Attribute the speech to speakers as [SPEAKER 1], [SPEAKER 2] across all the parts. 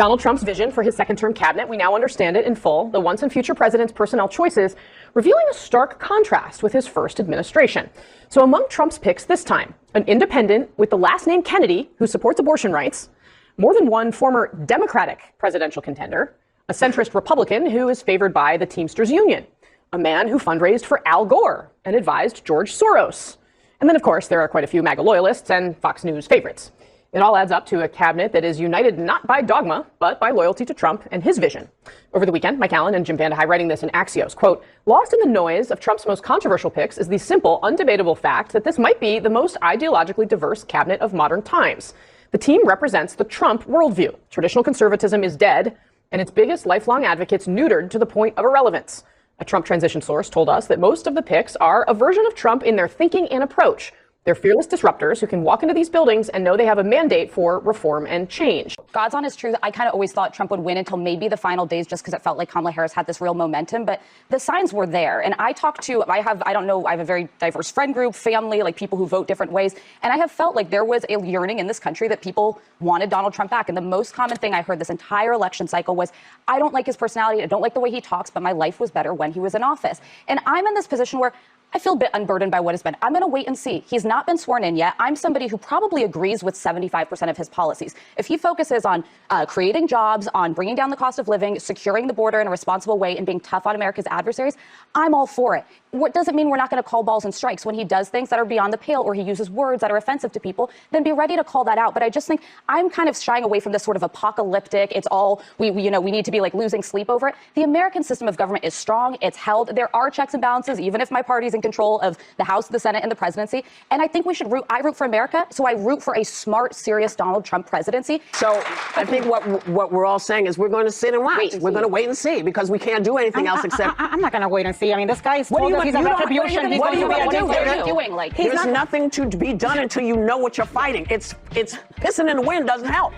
[SPEAKER 1] Donald Trump's vision for his second-term cabinet, we now understand it in full, the once and future president's personnel choices, revealing a stark contrast with his first administration. So among Trump's picks this time, an independent with the last name Kennedy, who supports abortion rights, more than one former Democratic presidential contender, a centrist Republican who is favored by the Teamsters Union, a man who fundraised for Al Gore and advised George Soros. And then, of course, there are quite a few MAGA loyalists and Fox News favorites. It all adds up to a cabinet that is united not by dogma, but by loyalty to Trump and his vision. Over the weekend, Mike Allen and Jim Vandehei writing this in Axios, quote, lost in the noise of Trump's most controversial picks is the simple, undebatable fact that this might be the most ideologically diverse cabinet of modern times. The team represents the Trump worldview. Traditional conservatism is dead, and its biggest lifelong advocates neutered to the point of irrelevance. A Trump transition source told us that most of the picks are a version of Trump in their thinking and approach. They're fearless disruptors who can walk into these buildings and know they have a mandate for reform and change.
[SPEAKER 2] God's honest truth, I kind of always thought Trump would win until maybe the final days just because it felt like Kamala Harris had this real momentum. But the signs were there. And I talked to, I have a very diverse friend group, family, like people who vote different ways. And I have felt like there was a yearning in this country that people wanted Donald Trump back. And the most common thing I heard this entire election cycle was, I don't like his personality. I don't like the way he talks, but my life was better when he was in office. And I'm in this position where I feel a bit unburdened by what has been. I'm going to wait and see. He's not been sworn in yet. I'm somebody who probably agrees with 75% of his policies. If he focuses on creating jobs, on bringing down the cost of living, securing the border in a responsible way, and being tough on America's adversaries, I'm all for it. What doesn't mean we're not going to call balls and strikes when he does things that are beyond the pale or he uses words that are offensive to people, then be ready to call that out. But I just think I'm kind of shying away from this sort of apocalyptic, it's all, we need to be like losing sleep over it. The American system of government is strong. It's held. There are checks and balances, even if my party's in control of the House, the Senate, and the presidency. And I think we should I root for America, so I root for a smart, serious Donald Trump presidency.
[SPEAKER 3] So I think what we're all saying is we're going to sit and watch. We're going to wait and see because we can't do anything else except.
[SPEAKER 4] I'm not going to wait and see. I mean, this guy's told us he's a retribution.
[SPEAKER 3] What are you going to do?
[SPEAKER 2] What are you doing? Like,
[SPEAKER 3] there's nothing to be done until you know what you're fighting. It's pissing in the wind doesn't help.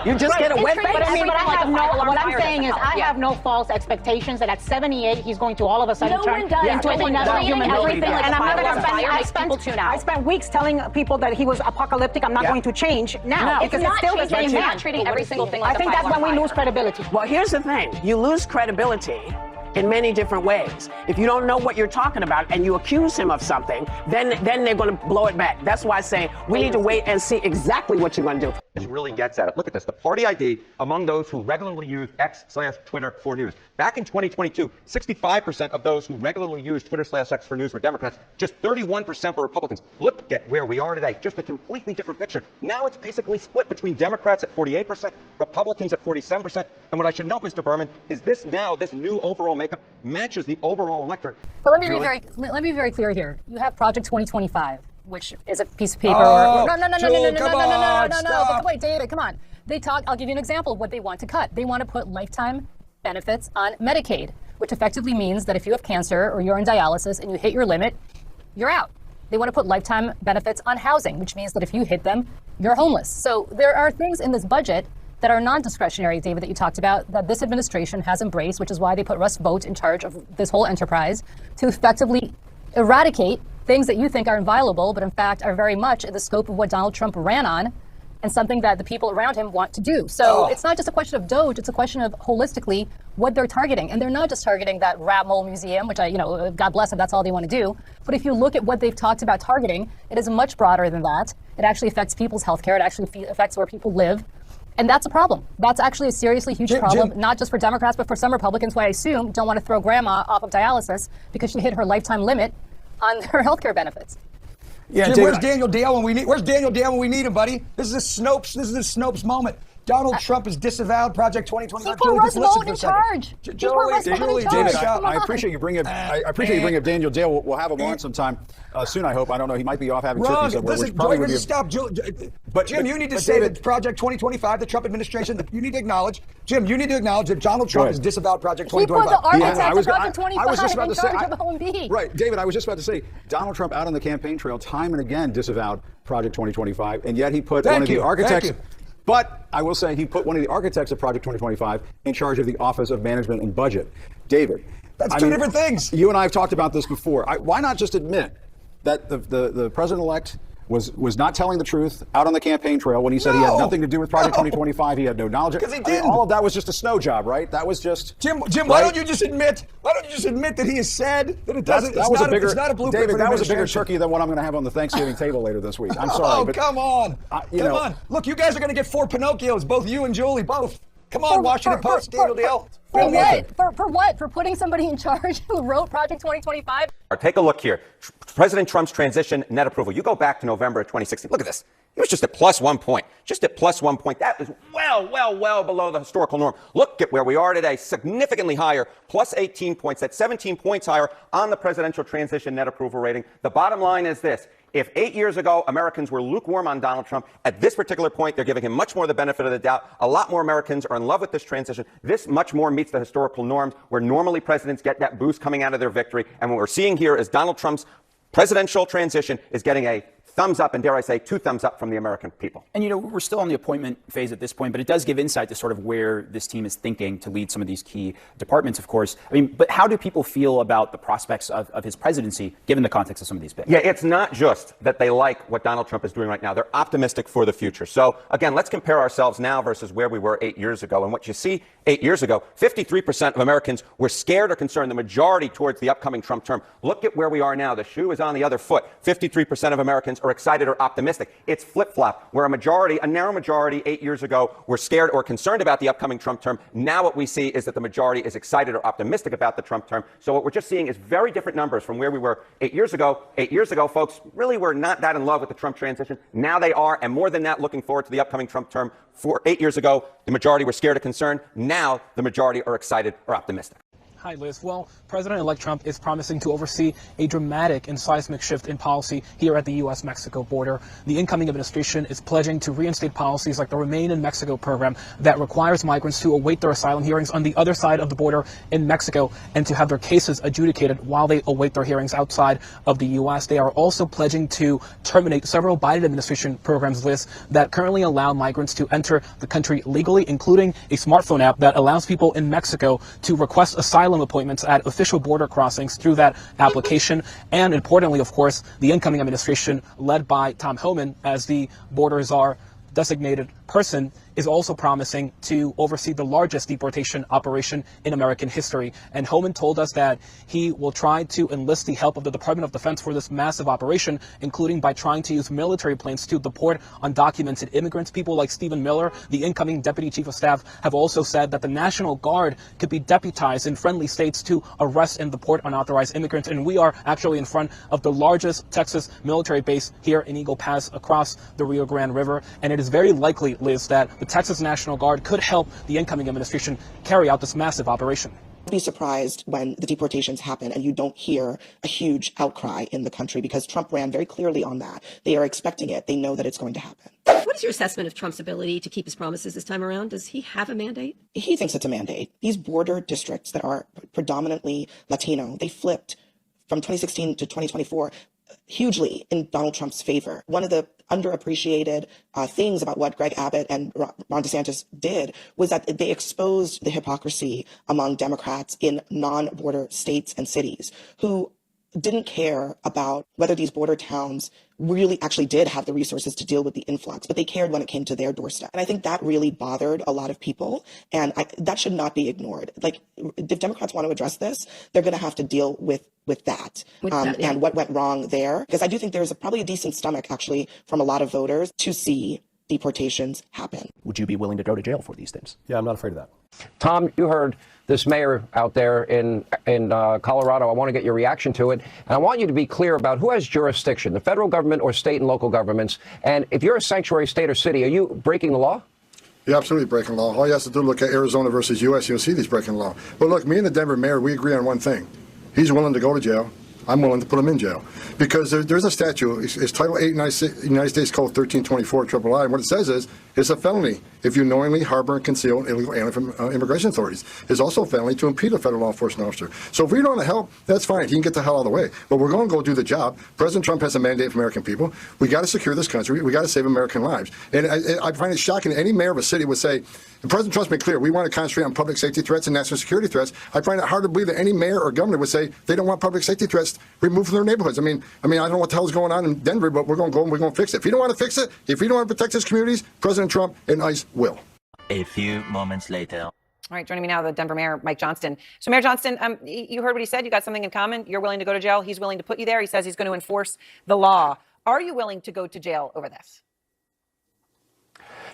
[SPEAKER 3] You just get a wet face.
[SPEAKER 4] But I mean, what I'm saying is I have no false expectations that at 78 he's going to all of a sudden turn into another human being. And I'm not going to spend. I spent weeks telling people that he was apocalyptic. I'm not going to change now because it's still the same man.
[SPEAKER 2] Treating every single thing like
[SPEAKER 4] I think that's when we lose credibility.
[SPEAKER 3] Well, here's the thing: you lose credibility in many different ways. If you don't know what you're talking about and you accuse him of something, then they're going to blow it back. That's why I say we need to wait and see exactly what you're going to do.
[SPEAKER 5] This really gets at it. Look at this. The party ID among those who regularly use X/Twitter for news. Back in 2022, 65% of those who regularly use Twitter/X for news were Democrats. Just 31% were Republicans. Look at where we are today. Just a completely different picture. Now it's basically split between Democrats at 48%, Republicans at 47%. And what I should note, Mr. Berman, is this new overall makeup matches the overall electorate.
[SPEAKER 6] But let me be very clear here. You have Project 2025, which is a piece of paper. No. But wait, David, come on. I'll give you an example of what they want to cut. They want to put lifetime benefits on Medicaid, which effectively means that if you have cancer or you're in dialysis and you hit your limit, you're out. They want to put lifetime benefits on housing, which means that if you hit them, you're homeless. So there are things in this budget that are non-discretionary, David, that you talked about, that this administration has embraced, which is why they put Russ Vought in charge of this whole enterprise to effectively eradicate things that you think are inviolable, but in fact are very much in the scope of what Donald Trump ran on and something that the people around him want to do. So it's not just a question of DOGE, it's a question of holistically what they're targeting. And they're not just targeting that rat mole museum, which God bless if that's all they want to do. But if you look at what they've talked about targeting, it is much broader than that. It actually affects people's health care. It actually affects where people live. And that's a problem. That's actually a seriously huge problem, not just for Democrats, but for some Republicans who I assume don't want to throw grandma off of dialysis because she hit her lifetime limit on her health care benefits.
[SPEAKER 7] Yeah, Jim, where's Daniel Dale when we need him, buddy? This is a Snopes moment. Donald Trump has disavowed Project 2025.
[SPEAKER 6] Keep Russ Vought in charge.
[SPEAKER 7] David, I appreciate you bringing up Daniel Dale. We'll have him on sometime soon, I hope. I don't know. He might be off having turkey somewhere, which probably would be. Stop, but Jim, you need to say that Project 2025, the Trump administration, you need to acknowledge, Jim, you need to acknowledge that Donald Trump has disavowed Project 2025.
[SPEAKER 6] He put the architect of Project 2025 in charge of Home B.
[SPEAKER 7] Right, David, I was just about to say, Donald Trump out on the campaign trail time and again disavowed Project 2025, and yet he put one of the architects. But I will say he put one of the architects of Project 2025 in charge of the Office of Management and Budget. David. That's two different things. You and I have talked about this before. Why not just admit that the president-elect was not telling the truth out on the campaign trail when he said he had nothing to do with Project 2025. He had no knowledge.
[SPEAKER 3] Because he didn't.
[SPEAKER 7] All of that was just a snow job, right? That was just
[SPEAKER 8] Jim.
[SPEAKER 7] Right?
[SPEAKER 8] Why don't you just admit that he has said that it doesn't?
[SPEAKER 7] That was a bigger,
[SPEAKER 8] it's not a blueprint.
[SPEAKER 7] David,
[SPEAKER 8] for
[SPEAKER 7] that was a bigger
[SPEAKER 8] administration.
[SPEAKER 7] turkey than what I'm going to have on the Thanksgiving table later this week. I'm sorry, but
[SPEAKER 8] come on, come on. Look, you guys are going to get 4 Pinocchios, both you and Julie, both. Come on, Washington Post, Daniel Dale.
[SPEAKER 6] For what? For what? For putting somebody in charge who wrote Project 2025?
[SPEAKER 5] Take a look here. President Trump's transition net approval. You go back to November of 2016. Look at this. He was just at +1 point. Just at +1 point. That is well below the historical norm. Look at where we are today. Significantly higher. +18 points. That's 17 points higher on the presidential transition net approval rating. The bottom line is this. If 8 years ago Americans were lukewarm on Donald Trump, at this particular point, they're giving him much more the benefit of the doubt. A lot more Americans are in love with this transition. This much more meets the historical norms where normally presidents get that boost coming out of their victory. And what we're seeing here is Donald Trump's presidential transition is getting a thumbs up, and dare I say, 2 thumbs up from the American people.
[SPEAKER 9] And, we're still on the appointment phase at this point, but it does give insight to sort of where this team is thinking to lead some of these key departments, of course. I mean, but how do people feel about the prospects of his presidency, given the context of some of these picks?
[SPEAKER 5] Yeah, it's not just that they like what Donald Trump is doing right now. They're optimistic for the future. So, again, let's compare ourselves now versus where we were 8 years ago. And what you see 8 years ago, 53% of Americans were scared or concerned, the majority towards the upcoming Trump term. Look at where we are now. The shoe is on the other foot. 53% of Americans are excited or optimistic. It's flip-flop, where a narrow majority 8 years ago were scared or concerned about the upcoming Trump term. Now what we see is that the majority is excited or optimistic about the Trump term. So what we're just seeing is very different numbers from where we were 8 years ago. 8 years ago, folks really were not that in love with the Trump transition. Now they are, and more than that, looking forward to the upcoming Trump term. 8 years ago, the majority were scared or concerned. Now the majority are excited or optimistic.
[SPEAKER 10] Hi, Liz. Well, President-elect Trump is promising to oversee a dramatic and seismic shift in policy here at the U.S.-Mexico border. The incoming administration is pledging to reinstate policies like the Remain in Mexico program that requires migrants to await their asylum hearings on the other side of the border in Mexico and to have their cases adjudicated while they await their hearings outside of the U.S. They are also pledging to terminate several Biden administration programs, Liz, that currently allow migrants to enter the country legally, including a smartphone app that allows people in Mexico to request asylum appointments at official border crossings through that application. And importantly, of course, the incoming administration led by Tom Homan as the Border Czar designated person is also promising to oversee the largest deportation operation in American history. And Homan told us that he will try to enlist the help of the Department of Defense for this massive operation, including by trying to use military planes to deport undocumented immigrants. People like Stephen Miller, the incoming Deputy Chief of Staff, have also said that the National Guard could be deputized in friendly states to arrest and deport unauthorized immigrants. And we are actually in front of the largest Texas military base here in Eagle Pass across the Rio Grande River. And it is very likely, Liz, that the Texas National Guard could help the incoming administration carry out this massive operation.
[SPEAKER 11] Be surprised when the deportations happen and you don't hear a huge outcry in the country, because Trump ran very clearly on that. They are expecting it. They know that it's going to happen.
[SPEAKER 12] What is your assessment of Trump's ability to keep his promises this time around? Does he have a mandate?
[SPEAKER 11] He thinks it's a mandate. These border districts that are predominantly Latino, they flipped from 2016 to 2024 hugely in Donald Trump's favor. One of the underappreciated things about what Greg Abbott and Ron DeSantis did was that they exposed the hypocrisy among Democrats in non-border states and cities who didn't care about whether these border towns really actually did have the resources to deal with the influx, but they cared when it came to their doorstep. And I think that really bothered a lot of people, and that should not be ignored. Like, if Democrats want to address this, they're going to have to deal with that, and what went wrong there. Because I do think there's probably a decent stomach, actually, from a lot of voters to see deportations happen.
[SPEAKER 13] Would you be willing to go to jail for these things?
[SPEAKER 14] Yeah, I'm not afraid of that.
[SPEAKER 15] Tom, you heard this mayor out there in Colorado. I want to get your reaction to it. And I want you to be clear about who has jurisdiction, the federal government or state and local governments. And if you're a sanctuary state or city, are you breaking the law?
[SPEAKER 16] You're absolutely breaking law. All you have to do is look at Arizona versus U.S. You'll see these breaking law. But look, me and the Denver mayor, we agree on one thing. He's willing to go to jail. I'm willing to put him in jail. Because there's a statute. It's Title 8, United States Code 1324, III. And what it says is, it's a felony if you knowingly harbor and conceal illegal alien from immigration authorities. It's also a felony to impede a federal law enforcement officer. So if we don't want to help, that's fine. He can get the hell out of the way. But we're going to go do the job. President Trump has a mandate for American people. We got to secure this country. We got to save American lives. And I find it shocking. Any mayor of a city would say, President Trump's been clear, we want to concentrate on public safety threats and national security threats. I find it hard to believe that any mayor or governor would say they don't want public safety threats removed from their neighborhoods. I mean, I don't know what the hell is going on in Denver, but we're going to go and we're going to fix it. If you don't want to fix it, if you don't want to protect his communities, President Trump and ICE will.
[SPEAKER 14] A few moments later.
[SPEAKER 17] All right, joining me now, the Denver Mayor, Mike Johnston. So, Mayor Johnston, you heard what he said. You got something in common. You're willing to go to jail. He's willing to put you there. He says he's going to enforce the law. Are you willing to go to jail over this?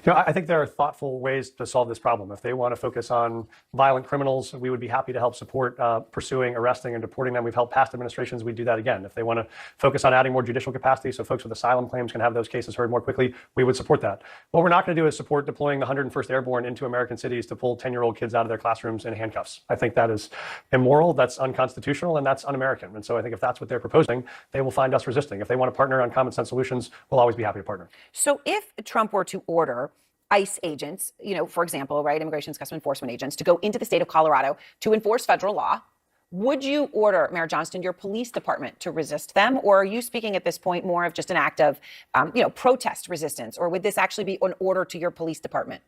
[SPEAKER 18] You know, I think there are thoughtful ways to solve this problem. If they want to focus on violent criminals, we would be happy to help support pursuing, arresting, and deporting them. We've helped past administrations. We do that again. If they want to focus on adding more judicial capacity so folks with asylum claims can have those cases heard more quickly, we would support that. What we're not going to do is support deploying the 101st Airborne into American cities to pull 10-year-old kids out of their classrooms in handcuffs. I think that is immoral, that's unconstitutional, and that's un-American. And so I think if that's what they're proposing, they will find us resisting. If they want to partner on common sense solutions, we'll always be happy to partner.
[SPEAKER 17] So if Trump were to order ICE agents, for example, right, Immigration and Customs Enforcement agents, to go into the state of Colorado to enforce federal law, would you order, Mayor Johnston, your police department to resist them? Or are you speaking at this point more of just an act of, protest resistance? Or would this actually be an order to your police department?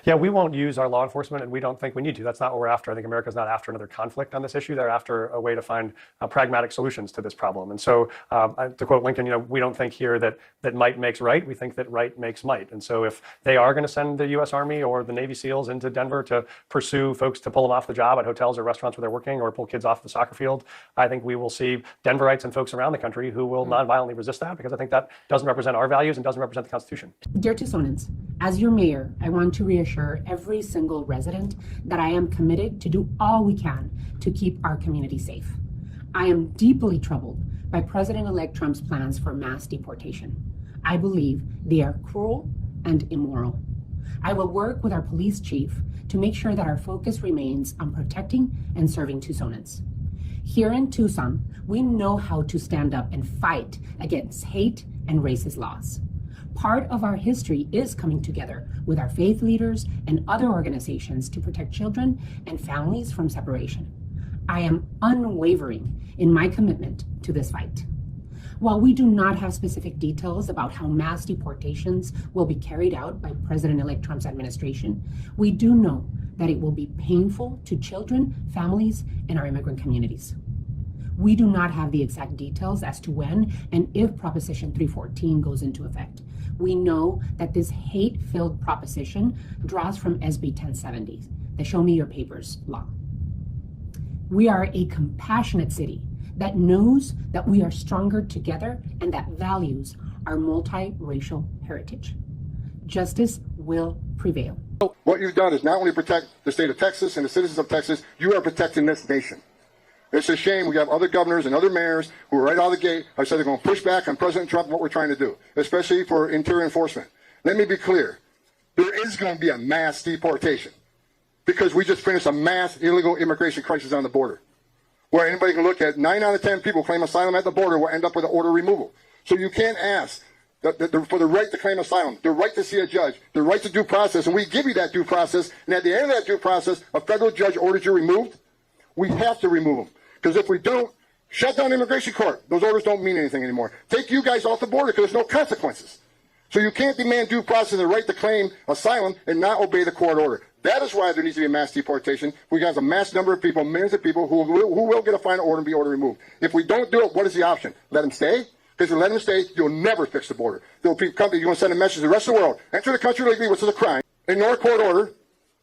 [SPEAKER 18] Yeah, we won't use our law enforcement, and we don't think we need to. That's not what we're after. I think America's not after another conflict on this issue. They're after a way to find pragmatic solutions to this problem. And so, to quote Lincoln, we don't think here that might makes right. We think that right makes might. And so if they are going to send the U.S. Army or the Navy SEALs into Denver to pursue folks to pull them off the job at hotels or restaurants where they're working, or pull kids off the soccer field, I think we will see Denverites and folks around the country who will nonviolently resist that, because I think that doesn't represent our values and doesn't represent the Constitution.
[SPEAKER 19] Dear Tucsonans, as your mayor, I want to reassure every single resident that I am committed to do all we can to keep our community safe. I am deeply troubled by President-elect Trump's plans for mass deportation. I believe they are cruel and immoral. I will work with our police chief to make sure that our focus remains on protecting and serving Tucsonans. Here in Tucson, we know how to stand up and fight against hate and racist laws. Part of our history is coming together with our faith leaders and other organizations to protect children and families from separation. I am unwavering in my commitment to this fight. While we do not have specific details about how mass deportations will be carried out by President-elect Trump's administration, we do know that it will be painful to children, families, and our immigrant communities. We do not have the exact details as to when and if Proposition 314 goes into effect. We know that this hate-filled proposition draws from SB 1070, the Show Me Your Papers law. We are a compassionate city that knows that we are stronger together and that values our multiracial heritage. Justice will prevail.
[SPEAKER 16] What you've done is not only protect the state of Texas and the citizens of Texas, you are protecting this nation. It's a shame we have other governors and other mayors who are right out of the gate have said they're going to push back on President Trump and what we're trying to do, especially for interior enforcement. Let me be clear. There is going to be a mass deportation because we just finished a mass illegal immigration crisis on the border, where anybody can look at 9 out of 10 people claim asylum at the border will end up with an order removal. So you can't ask for the right to claim asylum, the right to see a judge, the right to due process, and we give you that due process, and at the end of that due process, a federal judge orders you removed, we have to remove them. Because if we don't, shut down immigration court. Those orders don't mean anything anymore. Take you guys off the border because there's no consequences. So you can't demand due process and the right to claim asylum and not obey the court order. That is why there needs to be a mass deportation. We got a mass number of people, millions of people who will get a final order and be order removed. If we don't do it, what is the option? Let them stay? Because if you let them stay, you'll never fix the border. You're going to send a message to the rest of the world. Enter the country legally, which is a crime. Ignore a court order.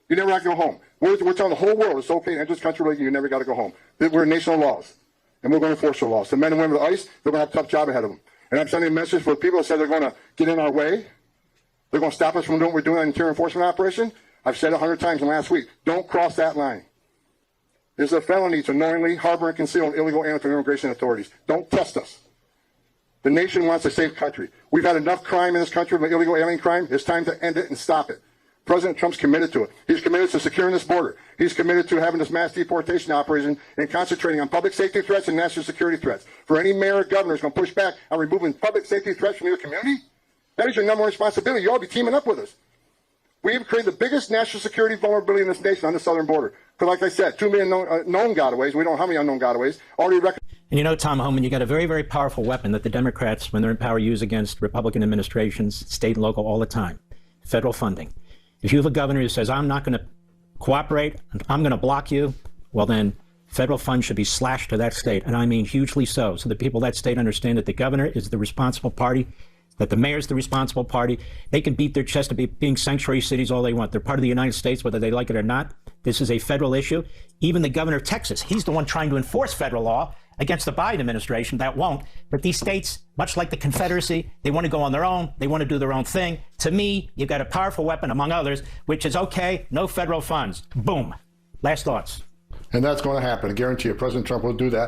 [SPEAKER 16] You never have to go home. We're telling the whole world it's okay to enter this country legally. You never got to go home. We're a nation of laws, and we're going to enforce the laws. The men and women of ICE, they're going to have a tough job ahead of them. And I'm sending a message for people that say they're going to get in our way. They're going to stop us from doing what we're doing on an interior enforcement operation. I've said it 100 times in the last week. Don't cross that line. It's a felony to knowingly harbor and conceal an illegal alien from immigration authorities. Don't test us. The nation wants a safe country. We've had enough crime in this country, illegal alien crime. It's time to end it and stop it. President Trump's committed to it. He's committed to securing this border. He's committed to having this mass deportation operation and concentrating on public safety threats and national security threats. For any mayor or governor who's going to push back on removing public safety threats from your community, that is your number one responsibility. You ought to be teaming up with us. We've created the biggest national security vulnerability in this nation on the southern border. Because, like I said, 2 million known gotaways. We don't know how many unknown gotaways. Already recognized.
[SPEAKER 13] And you know, Tom Homan, you got a very, very powerful weapon that the Democrats, when they're in power, use against Republican administrations, state and local, all the time. Federal funding. If you have a governor who says, I'm not going to cooperate, I'm going to block you, well then, federal funds should be slashed to that state, and I mean hugely so the people of that state understand that the governor is the responsible party, that the mayor is the responsible party. They can beat their chest about being sanctuary cities all they want. They're part of the United States, whether they like it or not. This is a federal issue. Even the governor of Texas, he's the one trying to enforce federal law against the Biden administration. That won't. But these states, much like the Confederacy, they want to go on their own. They want to do their own thing. To me, you've got a powerful weapon, among others, which is, okay, no federal funds. Boom. Last thoughts.
[SPEAKER 16] And that's going to happen. I guarantee you, President Trump will do that.